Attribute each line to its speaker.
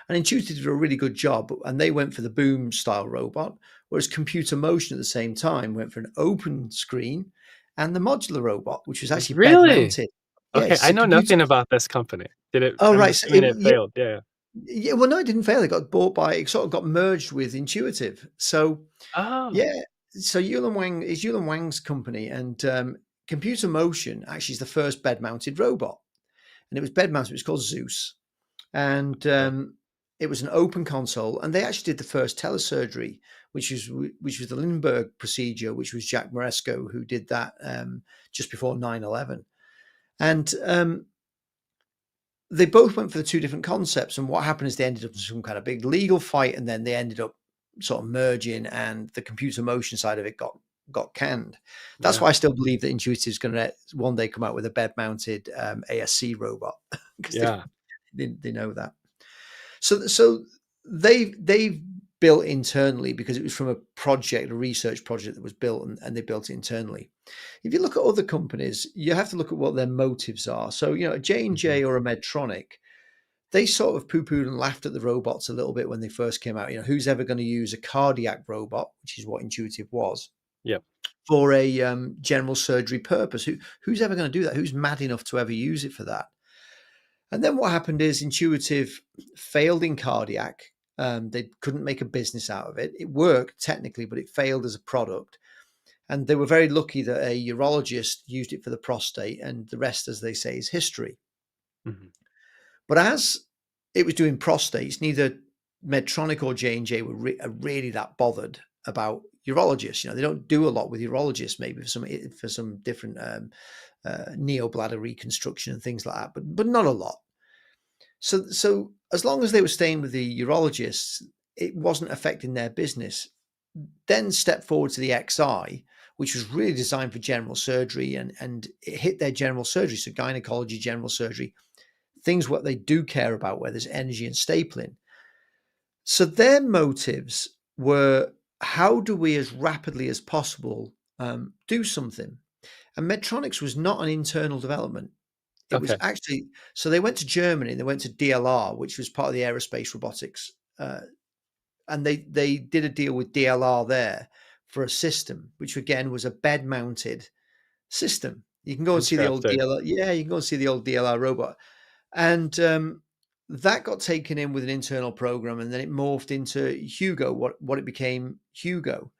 Speaker 1: And Intuitive did a really good job, and they went for the boom style robot, whereas Computer Motion at the same time went for an open screen and the modular robot, which was actually bed
Speaker 2: Really?
Speaker 1: mounted. Yeah,
Speaker 2: Okay,
Speaker 1: it's
Speaker 2: I
Speaker 1: a
Speaker 2: know
Speaker 1: computer.
Speaker 2: nothing about this company. Did it?
Speaker 1: Oh,
Speaker 2: I'm
Speaker 1: right. So
Speaker 2: assuming it failed. Yeah.
Speaker 1: yeah, well, no, it didn't fail. It got bought by, it sort of got merged with Intuitive. So
Speaker 2: Oh,
Speaker 1: yeah, so Yulin Wang is Yulin Wang's company, and Computer Motion actually is the first bed mounted robot, and it was bed mounted. It was called Zeus, and
Speaker 2: okay.
Speaker 1: it was an open console, and they actually did the first telesurgery, which was the Lindbergh procedure, which was Jack Moresco who did that just before 9/11. And they both went for the two different concepts, and what happened is they ended up in some kind of big legal fight, and then they ended up sort of merging, and the Computer Motion side of it got canned. That's
Speaker 2: Yeah.
Speaker 1: why I still believe that Intuitive is going to one day come out with a bed mounted ASC robot, because
Speaker 2: Yeah.
Speaker 1: they know that. So they've built internally, because it was from a project, a research project that was built, and they built it internally. If you look at other companies, you have to look at what their motives are. So, a
Speaker 2: Mhm.
Speaker 1: J&J or a Medtronic, they sort of poo-pooed and laughed at the robots a little bit when they first came out. Who's ever going to use a cardiac robot, which is what Intuitive was,
Speaker 2: Yep.
Speaker 1: for a general surgery purpose? Who's ever going to do that? Who's mad enough to ever use it for that? And then what happened is Intuitive failed in cardiac. They couldn't make a business out of it. It worked technically, but it failed as a product. And they were very lucky that a urologist used it for the prostate, and the rest, as they say, is history.
Speaker 2: Mhm.
Speaker 1: But as it was doing prostates, neither Medtronic or J&J are really that bothered about urologists. They don't do a lot with urologists, maybe for some different neobladder reconstruction and things like that, but not a lot. So as long as they were staying with the urologists, it wasn't affecting their business. Then step forward to the XI, which was really designed for general surgery, and it hit their general surgery, so gynecology, general surgery, things what they do care about, where there's energy and stapling. So their motives were, how do we as rapidly as possible do something? And Medtronics was not an internal development. It was
Speaker 2: Okay.
Speaker 1: actually, so they went to Germany, they went to DLR, which was part of the aerospace robotics, and they did a deal with DLR there for a system, which again was a bed mounted system. You can go and see the old
Speaker 2: Interesting.
Speaker 1: DLR. Yeah, you can go and see the old DLR robot. And that got taken in with an internal program, and then it morphed into Hugo, what it became Hugo.